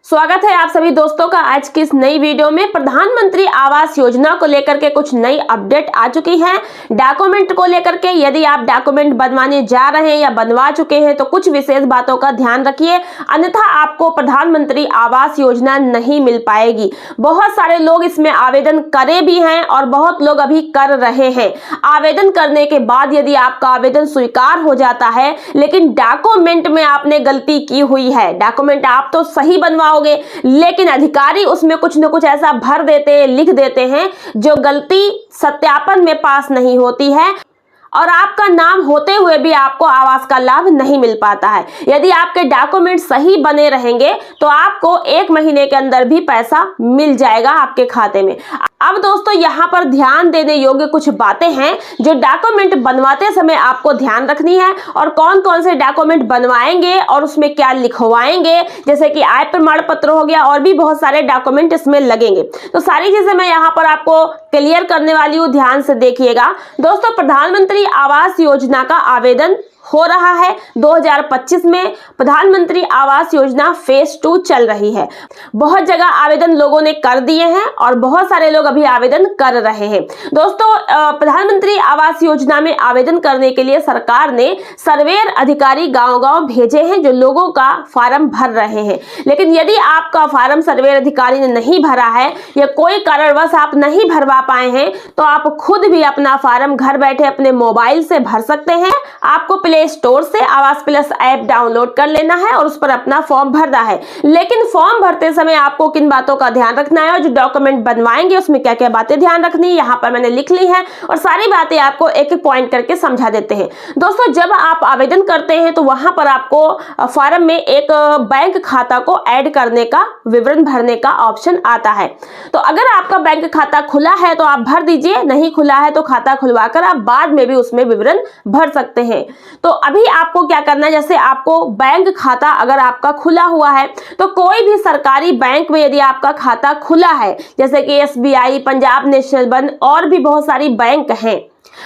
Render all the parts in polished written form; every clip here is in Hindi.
स्वागत है आप सभी दोस्तों का आज की इस नई वीडियो में। प्रधानमंत्री आवास योजना को लेकर के कुछ नई अपडेट आ चुकी है। डॉक्यूमेंट को लेकर के यदि आप डॉक्यूमेंट बनवाने जा रहे हैं या बनवा चुके हैं तो कुछ विशेष बातों का ध्यान रखिए, अन्यथा आपको प्रधानमंत्री आवास योजना नहीं मिल पाएगी। बहुत सारे लोग इसमें आवेदन करे भी हैं और बहुत लोग अभी कर रहे हैं। आवेदन करने के बाद यदि आपका आवेदन स्वीकार हो जाता है लेकिन डॉक्यूमेंट में आपने गलती की हुई है, डॉक्यूमेंट आप तो सही बनवा लेकिन अधिकारी उसमें कुछ न कुछ ऐसा भर देते हैं, लिख देते हैं जो गलती सत्यापन में पास नहीं होती है और आपका नाम होते हुए भी आपको आवास का लाभ नहीं मिल पाता है। यदि आपके डॉक्यूमेंट सही बने रहेंगे तो आपको 1 महीने के अंदर भी पैसा मिल जाएगा आपके खाते में। अब दोस्तों यहाँ पर ध्यान देने योग्य कुछ बातें हैं जो डॉक्यूमेंट बनवाते समय आपको ध्यान रखनी है और कौन कौन से डॉक्यूमेंट बनवाएंगे और उसमें क्या लिखवाएंगे, जैसे कि आय प्रमाण पत्र हो गया और भी बहुत सारे डॉक्यूमेंट इसमें लगेंगे। तो सारी चीजें मैं यहाँ पर आपको क्लियर करने वाली हूँ, ध्यान से देखिएगा। दोस्तों, प्रधानमंत्री आवास योजना का आवेदन हो रहा है 2025 में। प्रधानमंत्री आवास योजना फेज 2 चल रही है। बहुत जगह आवेदन लोगों ने कर दिए हैं और बहुत सारे लोग अभी आवेदन कर रहे हैं। दोस्तों, प्रधानमंत्री आवास योजना में आवेदन करने के लिए सरकार ने सर्वेयर अधिकारी गांव-गांव भेजे हैं जो लोगों का फार्म भर रहे हैं। लेकिन यदि आपका फार्म सर्वेयर अधिकारी ने नहीं भरा है या कोई कारणवश आप नहीं भरवा पाए हैं तो आप खुद भी अपना फार्म घर बैठे अपने मोबाइल से भर सकते हैं। आपको प्ले स्टोर से आवास प्लस ऐप डाउनलोड कर लेना है और उस पर अपना फॉर्म भरना है। लेकिन फॉर्म भरते समय आपको किन बातों का ध्यान रखना है और जो डॉक्यूमेंट बनवाएंगे उसमें क्या क्या बातें ध्यान रखनी है, यहाँ पर मैंने लिख ली है और सारी बातें आपको एक एक पॉइंट करके समझा देते हैं। दोस्तों, जब आप आवेदन करते हैं तो वहां पर आपको फॉर्म में एक बैंक खाता को ऐड करने का, विवरण भरने का ऑप्शन आता है। तो अगर आपका बैंक खाता खुला है तो आप भर दीजिए, नहीं खुला है तो खाता खुलवाकर आप बाद में भी उसमें विवरण भर सकते हैं। तो अभी आपको क्या करना है, जैसे आपको बैंक खाता अगर आपका खुला हुआ है तो कोई भी सरकारी बैंक में यदि आपका खाता खुला है, जैसे कि SBI, पंजाब नेशनल बैंक और भी बहुत सारी बैंक हैं,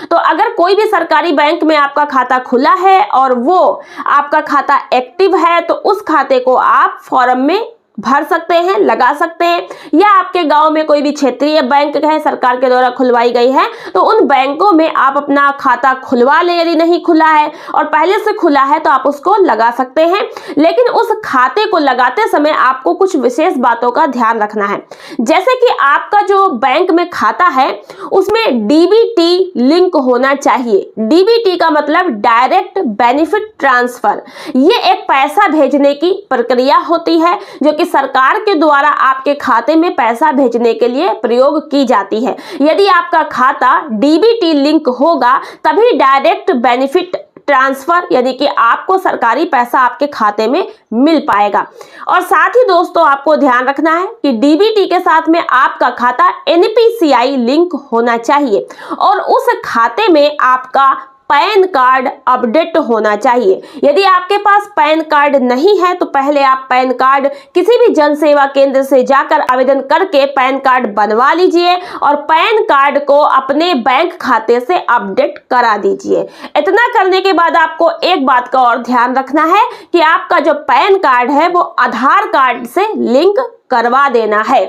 तो अगर कोई भी सरकारी बैंक में आपका खाता खुला है और वो आपका खाता एक्टिव है तो उस खाते को आप फॉर्म में भर सकते हैं, लगा सकते हैं। या आपके गांव में कोई भी क्षेत्रीय बैंक है, सरकार के द्वारा खुलवाई गई है, तो उन बैंकों में आप अपना खाता खुलवा लें। यदि नहीं खुला है और पहले से खुला है तो आप उसको लगा सकते हैं। लेकिन उस खाते को लगाते समय आपको कुछ विशेष बातों का ध्यान रखना है, जैसे कि आपका जो बैंक में खाता है उसमें DBT लिंक होना चाहिए। DBT का मतलब डायरेक्ट बेनिफिट ट्रांसफर। ये एक पैसा भेजने की प्रक्रिया होती है जो कि सरकार के द्वारा आपके खाते में पैसा भेजने के लिए प्रयोग की जाती है। यदि आपका खाता DBT लिंक होगा तभी डायरेक्ट बेनिफिट ट्रांसफर यानी कि आपको सरकारी पैसा आपके खाते में मिल पाएगा। और साथ ही दोस्तों, आपको ध्यान रखना है कि DBT के साथ में आपका खाता NPCI लिंक होना चाहिए और उस खाते में आपका पैन कार्ड अपडेट होना चाहिए। यदि आपके पास पैन कार्ड नहीं है तो पहले आप पैन कार्ड किसी भी जन सेवा केंद्र से जाकर आवेदन करके पैन कार्ड बनवा लीजिए और पैन कार्ड को अपने बैंक खाते से अपडेट करा दीजिए। इतना करने के बाद आपको एक बात का और ध्यान रखना है कि आपका जो पैन कार्ड है वो आधार कार्ड से लिंक करवा देना है।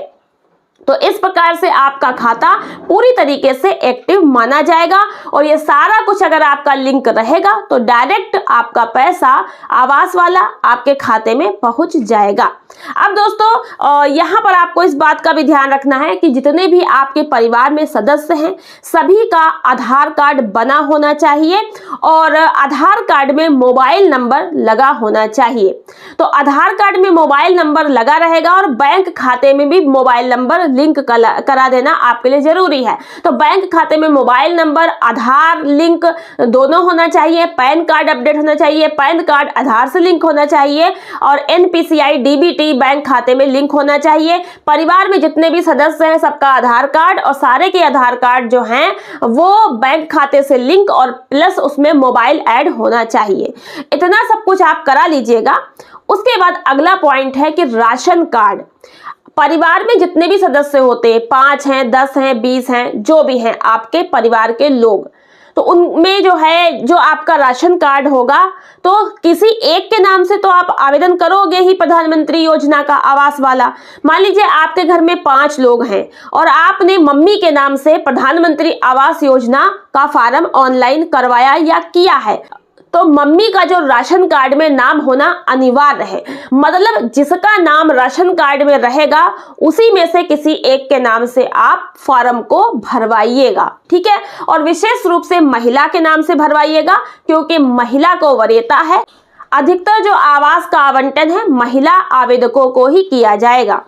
तो इस प्रकार से आपका खाता पूरी तरीके से एक्टिव माना जाएगा और ये सारा कुछ अगर आपका लिंक रहेगा तो डायरेक्ट आपका पैसा आवास वाला आपके खाते में पहुंच जाएगा। अब दोस्तों, यहाँ पर आपको इस बात का भी ध्यान रखना है कि जितने भी आपके परिवार में सदस्य हैं सभी का आधार कार्ड बना होना चाहिए और आधार कार्ड में मोबाइल नंबर लगा होना चाहिए। तो आधार कार्ड में मोबाइल नंबर लगा रहेगा और बैंक खाते में भी मोबाइल नंबर लिंक करा देना आपके लिए जरूरी है। तो बैंक खाते में मोबाइल नंबर, आधार लिंक दोनों होना चाहिए, पैन कार्ड अपडेट होना चाहिए, पैन कार्ड आधार से लिंक होना चाहिए और NPCI DBT बैंक खाते में लिंक होना चाहिए। परिवार में जितने भी सदस्य हैं सबका आधार कार्ड और सारे के आधार कार्ड जो हैं वो बैंक खाते से लिंक और प्लस उसमें मोबाइल ऐड होना चाहिए। इतना सब कुछ आप करा लीजिएगा। उसके बाद अगला पॉइंट है कि राशन कार्ड। परिवार में जितने भी सदस्य होते हैं, 5 हैं, 10 हैं, 20 हैं, जो भी हैं आपके परिवार के लोग, तो उनमें जो है जो आपका राशन कार्ड होगा तो किसी एक के नाम से तो आप आवेदन करोगे ही प्रधानमंत्री योजना का आवास वाला। मान लीजिए आपके घर में 5 लोग हैं और आपने मम्मी के नाम से प्रधानमंत्री आवास योजना का फॉर्म ऑनलाइन करवाया या किया है, तो मम्मी का जो राशन कार्ड में नाम होना अनिवार्य है। मतलब जिसका नाम राशन कार्ड में रहेगा उसी में से किसी एक के नाम से आप फॉर्म को भरवाइएगा, ठीक है। और विशेष रूप से महिला के नाम से भरवाइएगा क्योंकि महिला को वरीयता है। अधिकतर जो आवास का आवंटन है महिला आवेदकों को ही किया जाएगा।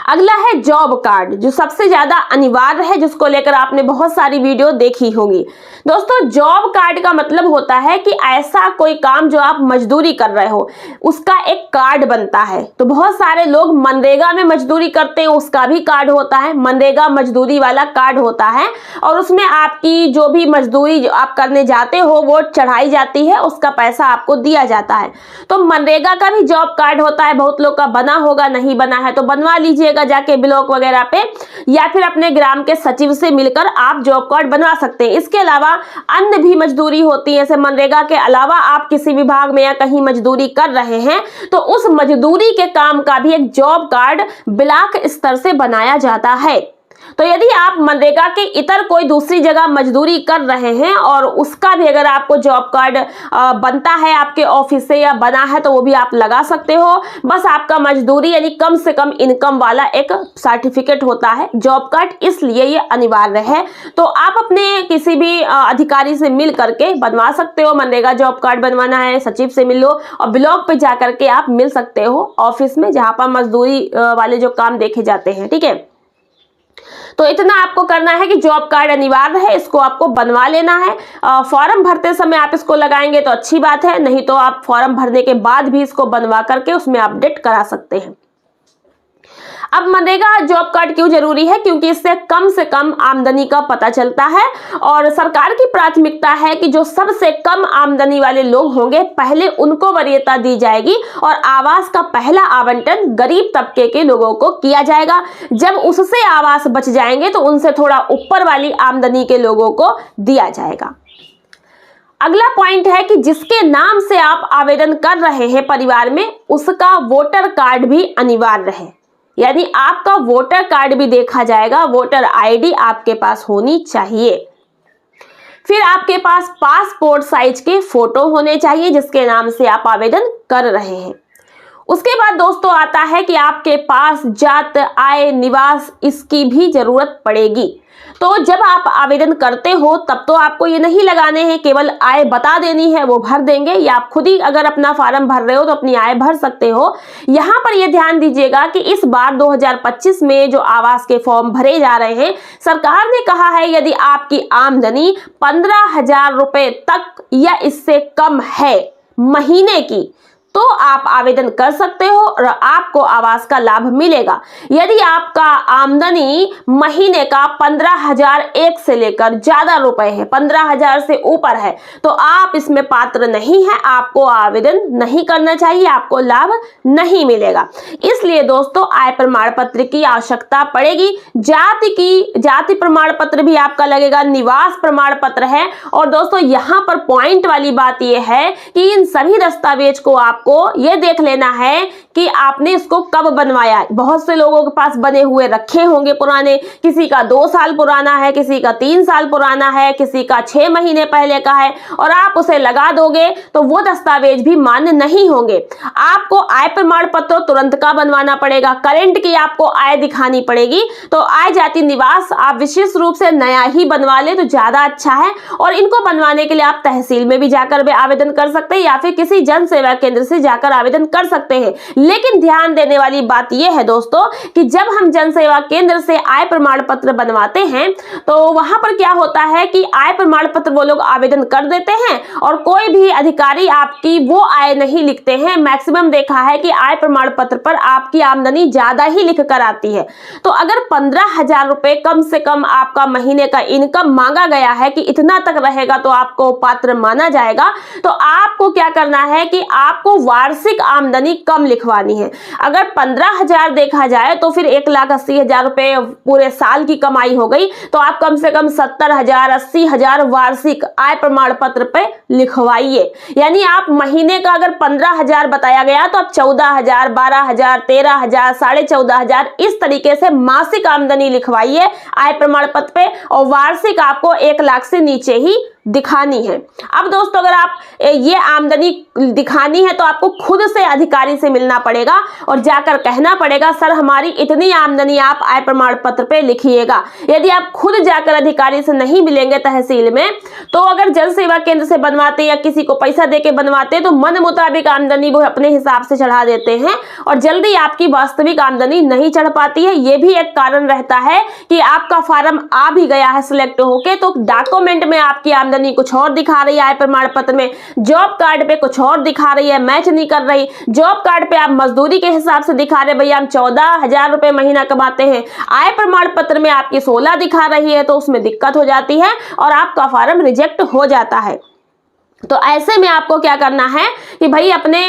अगला है जॉब कार्ड, जो सबसे ज्यादा अनिवार्य है, जिसको लेकर आपने बहुत सारी वीडियो देखी होगी। दोस्तों जॉब कार्ड का मतलब होता है कि ऐसा कोई काम जो आप मजदूरी कर रहे हो उसका एक कार्ड बनता है। तो बहुत सारे लोग मनरेगा में मजदूरी करते हैं, उसका भी कार्ड होता है, मनरेगा मजदूरी वाला कार्ड होता है और उसमें आपकी जो भी मजदूरी आप करने जाते हो वो चढ़ाई जाती है, उसका पैसा आपको दिया जाता है। तो मनरेगा का भी जॉब कार्ड होता है, बहुत लोग का बना होगा, नहीं बना है तो बनवा लीजिएगा जाके ब्लॉक वगैरह पे, या फिर अपने ग्राम के सचिव से मिलकर आप जॉब कार्ड बनवा सकते हैं। इसके अलावा अन्य भी मजदूरी होती है, जैसे मनरेगा के अलावा आप किसी विभाग में या कहीं मजदूरी कर रहे हैं तो उस मजदूरी के काम का भी एक जॉब कार्ड ब्लॉक स्तर से बनाया जाता है। तो यदि आप मनरेगा के इतर कोई दूसरी जगह मजदूरी कर रहे हैं और उसका भी अगर आपको जॉब कार्ड बनता है आपके ऑफिस से या बना है तो वो भी आप लगा सकते हो। बस आपका मजदूरी यानी कम से कम इनकम वाला एक सर्टिफिकेट होता है जॉब कार्ड, इसलिए ये अनिवार्य है। तो आप अपने किसी भी अधिकारी से मिल करके बनवा सकते हो। मनरेगा जॉब कार्ड बनवाना है सचिव से मिल लो और ब्लॉक पे जा करके आप मिल सकते हो ऑफिस में जहां पर मजदूरी वाले जो काम देखे जाते हैं, ठीक है। तो इतना आपको करना है कि जॉब कार्ड अनिवार्य है, इसको आपको बनवा लेना है। फॉर्म भरते समय आप इसको लगाएंगे तो अच्छी बात है, नहीं तो आप फॉर्म भरने के बाद भी इसको बनवा करके उसमें अपडेट करा सकते हैं। अब मनरेगा जॉब कार्ड क्यों जरूरी है? क्योंकि इससे कम से कम आमदनी का पता चलता है और सरकार की प्राथमिकता है कि जो सबसे कम आमदनी वाले लोग होंगे पहले उनको वरीयता दी जाएगी और आवास का पहला आवंटन गरीब तबके के लोगों को किया जाएगा। जब उससे आवास बच जाएंगे तो उनसे थोड़ा ऊपर वाली आमदनी के लोगों को दिया जाएगा। अगला पॉइंट है कि जिसके नाम से आप आवेदन कर रहे हैं परिवार में उसका वोटर कार्ड भी अनिवार्य है, यानी आपका वोटर कार्ड भी देखा जाएगा, वोटर आईडी आपके पास होनी चाहिए। फिर आपके पास पासपोर्ट साइज के फोटो होने चाहिए जिसके नाम से आप आवेदन कर रहे हैं। उसके बाद दोस्तों आता है कि आपके पास जात, आय, निवास इसकी भी जरूरत पड़ेगी। तो जब आप आवेदन करते हो तब तो आपको ये नहीं लगाने हैं, केवल आय बता देनी है वो भर देंगे, या आप खुद ही अगर अपना फॉर्म भर रहे हो तो अपनी आय भर सकते हो। यहाँ पर ये ध्यान दीजिएगा कि इस बार 2025 में जो आवास के फॉर्म भरे जा रहे हैं सरकार ने कहा है यदि आपकी आमदनी 15,000 रुपए तक या इससे कम है महीने की तो आप आवेदन कर सकते हो और आपको आवास का लाभ मिलेगा। यदि आपका आमदनी महीने का 15,001 से लेकर ज्यादा रुपए है, 15,000 से ऊपर है, तो आप इसमें पात्र नहीं है, आपको आवेदन नहीं करना चाहिए, आपको लाभ नहीं मिलेगा। इसलिए दोस्तों आय प्रमाण पत्र की आवश्यकता पड़ेगी। जाति प्रमाण पत्र भी आपका लगेगा, निवास प्रमाण पत्र है। और दोस्तों यहाँ पर पॉइंट वाली बात यह है कि इन सभी दस्तावेज को आपको ये देख लेना है कि आपने इसको कब बनवाया। बहुत से लोगों के पास बने हुए रखे होंगे पुराने, किसी का 2 साल पुराना है, किसी का 3 साल पुराना है, किसी का 6 महीने पहले का है, और आप उसे लगा दोगे तो वो दस्तावेज भी मान्य नहीं होंगे। आपको आय प्रमाण पत्र तुरंत का बनवाना पड़ेगा, करंट की आपको आय दिखानी पड़ेगी। तो आय, जाति, निवास आप विशेष रूप से नया ही बनवा ले तो ज्यादा अच्छा है। और इनको बनवाने के लिए आप तहसील में भी जाकर आवेदन कर सकते हैं या फिर किसी जन सेवा केंद्र से जाकर आवेदन कर सकते हैं। लेकिन ध्यान देने वाली बात यह है दोस्तों कि जब हम जन सेवा केंद्र से आय प्रमाण पत्र बनवाते हैं तो वहां पर क्या होता है कि आय प्रमाण पत्र वो लोग आवेदन कर देते हैं और कोई भी अधिकारी आपकी वो आय नहीं लिखते हैं। मैक्सिमम देखा है कि आय प्रमाण पत्र पर आपकी आमदनी ज्यादा ही लिख कर आती है। तो अगर 15,000 रुपए कम से कम आपका महीने का इनकम मांगा गया है कि इतना तक रहेगा तो आपको पात्र माना जाएगा, तो आपको क्या करना है कि आपको वार्षिक आमदनी कम लिखवानी है। अगर 15,000 देखा जाए तो फिर 1,80,000 रुपए पूरे साल की कमाई हो गई, तो आप कम से कम 70,000 80,000 वार्षिक आय प्रमाण पत्र पे लिखवाइए। यानी आप महीने का अगर 15,000 बताया गया तो आप 14,000 12,000 13,000 14,500 इस तरीके से मासिक आमदनी लिखवाइए आय प्रमाण पत्र पे, और वार्षिक आपको 1 लाख से नीचे ही दिखानी है। अब दोस्तों अगर आप ये आमदनी दिखानी है तो आपको खुद से अधिकारी से मिलना पड़ेगा और जाकर कहना पड़ेगा सर हमारी इतनी आमदनी आप आय प्रमाण पत्र पे लिखिएगा। यदि आप खुद जाकर अधिकारी से नहीं मिलेंगे तहसील में, तो अगर जल सेवा केंद्र से बनवाते या किसी को पैसा देके बनवाते तो मन मुताबिक आमदनी वो अपने हिसाब से चढ़ा देते हैं और जल्दी आपकी वास्तविक आमदनी नहीं चढ़ पाती है। ये भी एक कारण रहता है कि आपका फार्म आ भी गया है सिलेक्ट होके, तो डॉक्यूमेंट में आपकी आमदनी कुछ और दिखा रही है, आय प्रमाण पत्र में जॉब कार्ड पे कुछ और दिखा रही है, मैच नहीं कर रही। जॉब कार्ड पे आप मजदूरी के हिसाब से दिखा रहे भैया हम 14,000 रुपए महीना कमाते हैं, आय प्रमाण पत्र में आपकी 16 दिखा रही है, तो उसमें दिक्कत हो जाती है और आपका फार्म रिजेक्ट हो जाता है। तो ऐसे में आपको क्या करना है कि भाई अपने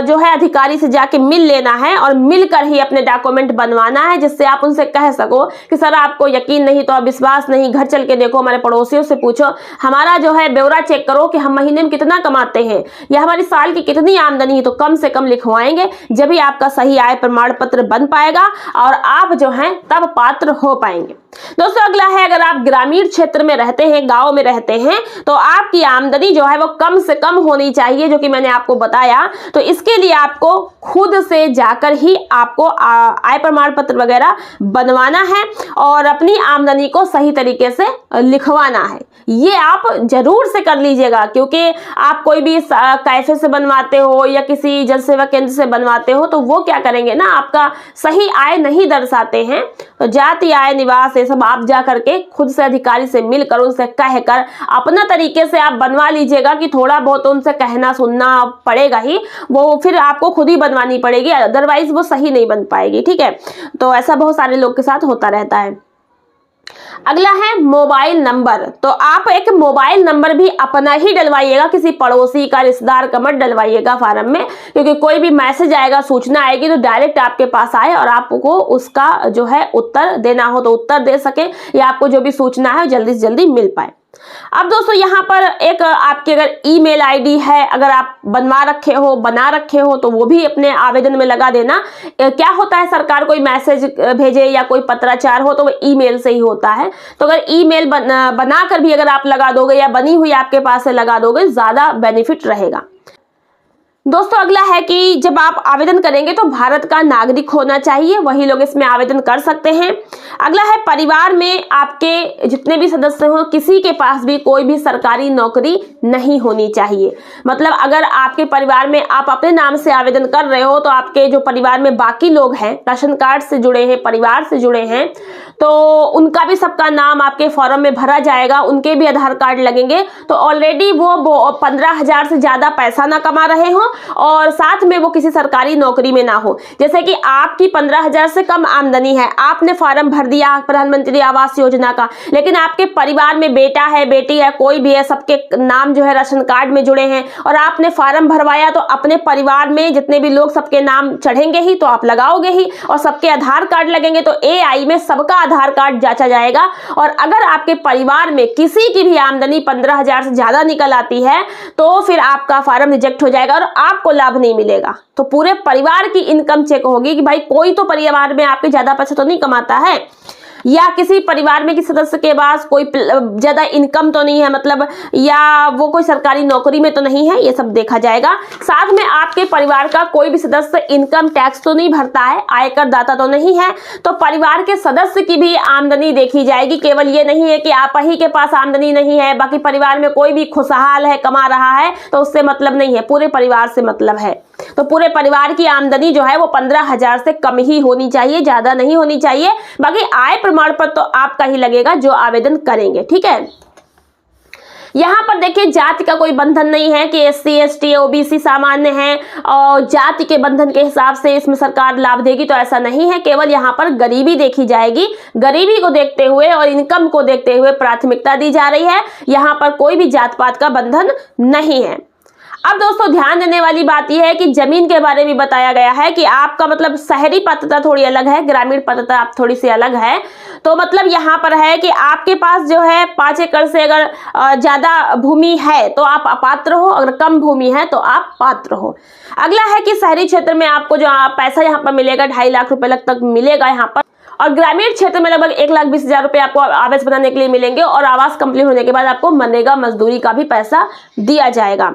जो है अधिकारी से जाके मिल लेना है और मिलकर ही अपने डॉक्यूमेंट बनवाना है, जिससे आप उनसे कह सको कि सर आपको यकीन नहीं तो आप विश्वास नहीं, घर चल के देखो, हमारे पड़ोसियों से पूछो, हमारा जो है ब्यौरा चेक करो कि हम महीने में कितना कमाते हैं या हमारी साल की कितनी आमदनी है, तो कम से कम लिखवाएंगे, जब भी आपका सही आय प्रमाण पत्र बन पाएगा और आप जो है तब पात्र हो पाएंगे। दोस्तों अगला है, अगर आप ग्रामीण क्षेत्र में रहते हैं, गांव में रहते हैं, तो आपकी आमदनी जो है वो कम से कम होनी चाहिए, जो कि मैंने आपको बताया। तो इसके लिए आपको खुद से जाकर ही आपको आय प्रमाण पत्र वगैरह बनवाना है और अपनी आमदनी को सही तरीके से लिखवाना है। ये आप जरूर से कर लीजिएगा, क्योंकि आप कोई भी कैफे से बनवाते हो या किसी जन सेवा केंद्र से बनवाते हो तो वो क्या करेंगे ना, आपका सही आय नहीं दर्शाते हैं। तो जाति आय निवास ये सब आप जा करके खुद से अधिकारी से मिलकर उनसे कहकर अपना तरीके से आप बनवा लीजिएगा, कि थोड़ा बहुत उनसे कहना सुनना पड़ेगा ही, वो फिर आपको खुद ही बनवानी पड़ेगी, अदरवाइज वो सही नहीं बन पाएगी। ठीक है, तो ऐसा बहुत सारे लोग के साथ होता रहता है। अगला है मोबाइल नंबर। तो आप एक मोबाइल नंबर भी अपना ही डलवाइएगा, किसी पड़ोसी का रिश्तेदार का मत डलवाइएगा फार्म में, क्योंकि कोई भी मैसेज आएगा, सूचना आएगी तो डायरेक्ट आपके पास आए और आपको उसका जो है उत्तर देना हो तो उत्तर दे सके, या आपको जो भी सूचना है जल्दी से जल्दी मिल पाए। अब दोस्तों यहाँ पर एक आपकी अगर ईमेल आईडी है, अगर आप बना रखे हो तो वो भी अपने आवेदन में लगा देना। क्या होता है, सरकार कोई मैसेज भेजे या कोई पत्राचार हो तो वो ईमेल से ही होता है, तो अगर ईमेल बनाकर भी अगर आप लगा दोगे या बनी हुई आपके पास से लगा दोगे, ज्यादा बेनिफिट रहेगा। दोस्तों अगला है कि जब आप आवेदन करेंगे तो भारत का नागरिक होना चाहिए, वही लोग इसमें आवेदन कर सकते हैं। अगला है, परिवार में आपके जितने भी सदस्य हो किसी के पास भी कोई भी सरकारी नौकरी नहीं होनी चाहिए। मतलब अगर आपके परिवार में आप अपने नाम से आवेदन कर रहे हो तो आपके जो परिवार में बाकी लोग हैं, राशन कार्ड से जुड़े हैं, परिवार से जुड़े हैं, तो उनका भी सबका नाम आपके फॉर्म में भरा जाएगा, उनके भी आधार कार्ड लगेंगे। तो ऑलरेडी वो 15,000 से ज्यादा पैसा ना कमा रहे हो और साथ में वो किसी सरकारी नौकरी में ना हो। जैसे कि आपकी 15,000 से कम आमदनी है, आपने फॉर्म भर दिया प्रधानमंत्री आवास योजना का, लेकिन आपके परिवार में बेटा है, बेटी है, कोई भी है, सबके नाम जो है राशन कार्ड में जुड़े हैं और आपने फॉर्म भरवाया, तो अपने परिवार में जितने भी लोग सबके नाम चढ़ेंगे ही, तो आप लगाओगे ही और सबके आधार कार्ड लगेंगे, तो एआई में सबका आधार कार्ड जांचा जाएगा। और अगर आपके परिवार में किसी की भी आमदनी 15,000 से ज्यादा निकल आती है तो फिर आपका फॉर्म रिजेक्ट हो जाएगा और आपको लाभ नहीं मिलेगा। तो पूरे परिवार की इनकम चेक होगी कि भाई कोई तो परिवार में आपके ज्यादा पैसा तो नहीं कमाता है, या किसी परिवार में किसी सदस्य के पास कोई ज्यादा इनकम तो नहीं है, मतलब या वो कोई सरकारी नौकरी में तो नहीं है, ये सब देखा जाएगा। साथ में आपके परिवार का कोई भी सदस्य इनकम टैक्स तो नहीं भरता है, आयकर दाता तो नहीं है, तो परिवार के सदस्य की भी आमदनी देखी जाएगी। केवल ये नहीं है कि आप ही के पास आमदनी नहीं है, बाकी परिवार में कोई भी खुशहाल है, कमा रहा है, तो उससे मतलब नहीं है, पूरे परिवार से मतलब है। तो पूरे परिवार की आमदनी जो है वो 15,000 से कम ही होनी चाहिए, ज्यादा नहीं होनी चाहिए। बाकी आय प्रमाण पत्र तो आपका ही लगेगा जो आवेदन करेंगे। ठीक है, यहाँ पर देखिए जाति का कोई बंधन नहीं है कि SC ST OBC सामान्य है और जाति के बंधन के हिसाब से इसमें सरकार लाभ देगी, तो ऐसा नहीं है। केवल यहाँ पर गरीबी देखी जाएगी, गरीबी को देखते हुए और इनकम को देखते हुए प्राथमिकता दी जा रही है। यहाँ पर कोई भी जात पात का बंधन नहीं है। अब दोस्तों ध्यान देने वाली बात यह है कि जमीन के बारे में बताया गया है कि आपका मतलब शहरी पात्रता थोड़ी अलग है, ग्रामीण पात्रता आप थोड़ी सी अलग है। तो मतलब यहाँ पर है कि आपके पास जो है 5 एकड़ से अगर ज्यादा भूमि है तो आप अपात्र हो, अगर कम भूमि है तो आप पात्र हो। अगला है कि शहरी क्षेत्र में आपको जो पैसा यहाँ पर मिलेगा 2.5 लाख रुपए तक मिलेगा यहाँ पर, और ग्रामीण क्षेत्र में लगभग 1,20,000 रुपए आपको आवास बनाने के लिए मिलेंगे, और आवास कंप्लीट होने के बाद आपको मनरेगा मजदूरी का भी पैसा दिया जाएगा।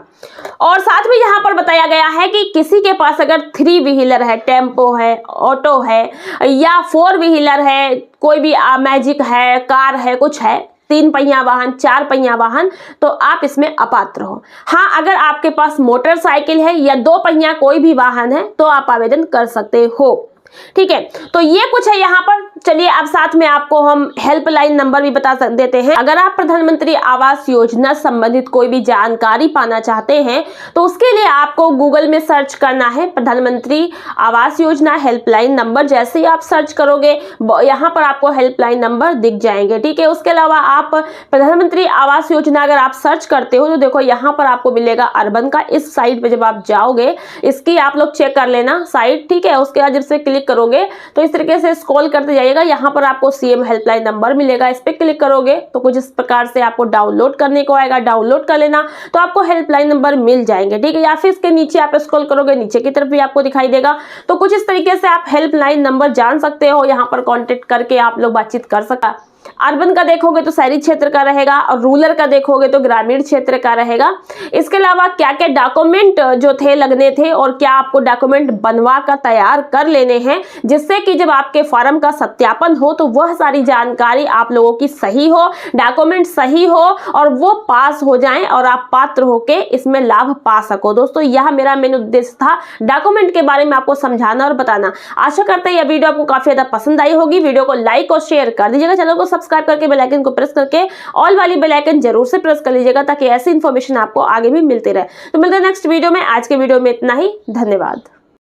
और साथ में यहाँ पर बताया गया है कि किसी के पास अगर 3 व्हीलर है, टेम्पो है, ऑटो है या 4 व्हीलर है, कोई भी मैजिक है, कार है, कुछ है, 3 पहिया वाहन, 4 पहिया वाहन, तो आप इसमें अपात्र हो। हाँ, अगर आपके पास मोटरसाइकिल है या 2 पहिया कोई भी वाहन है तो आप आवेदन कर सकते हो। ठीक है, तो ये कुछ है यहाँ पर। चलिए अब साथ में आपको हम हेल्पलाइन नंबर भी बता देते हैं। अगर आप प्रधानमंत्री आवास योजना संबंधित कोई भी जानकारी पाना चाहते हैं तो उसके लिए आपको गूगल में सर्च करना है प्रधानमंत्री आवास योजना हेल्पलाइन नंबर। जैसे ही आप सर्च करोगे यहाँ पर आपको हेल्पलाइन नंबर दिख जाएंगे। ठीक है, उसके अलावा आप प्रधानमंत्री आवास योजना अगर आप सर्च करते हो तो देखो यहाँ पर आपको मिलेगा अर्बन का। इस साइट पे जब आप जाओगे, इसकी आप लोग चेक कर लेना साइट। ठीक है, उसके बाद जब से क्लिक करोगे तो इस तरीके से स्क्रॉल करते जाइएगा, यहाँ पर आपको सीएम हेल्पलाइन नंबर मिलेगा। इस पे क्लिक करोगे तो कुछ इस प्रकार से आपको डाउनलोड करने को आएगा, डाउनलोड कर लेना तो आपको हेल्पलाइन नंबर मिल जाएंगे। ठीक है, या फिर इसके नीचे आप स्क्रॉल करोगे, नीचे की तरफ भी आपको दिखाई देगा। तो कुछ इस तरीके से आप हेल्पलाइन नंबर जान सकते हो, यहाँ पर कॉन्टेक्ट करके आप लोग बातचीत कर सकते। अर्बन का देखोगे तो शहरी क्षेत्र का रहेगा, और रूरल का देखोगे तो ग्रामीण क्षेत्र का रहेगा। इसके अलावा क्या क्या डॉक्यूमेंट जो थे लगने थे और क्या आपको डॉक्यूमेंट बनवा कर तैयार कर लेने हैं, जिससे कि जब आपके फॉर्म का सत्यापन हो तो वह सारी जानकारी आप लोगों की सही हो, डॉक्यूमेंट सही हो और वो पास हो जाएं और आप पात्र होके इसमें लाभ पा सको। दोस्तों यह मेरा मेन उद्देश्य था, डॉक्यूमेंट के बारे में आपको समझाना और बताना। आशा करते हैं यह वीडियो आपको काफी ज्यादा पसंद आई होगी। वीडियो को लाइक और शेयर कर दीजिएगा, चैनल को सब्सक्राइब करके बेल आइकन को प्रेस करके ऑल वाली बेल आइकन जरूर से प्रेस कर लीजिएगा, ताकि ऐसी इंफॉर्मेशन आपको आगे भी मिलती रहे। तो मिलते हैं नेक्स्ट वीडियो में। आज के वीडियो में इतना ही, धन्यवाद।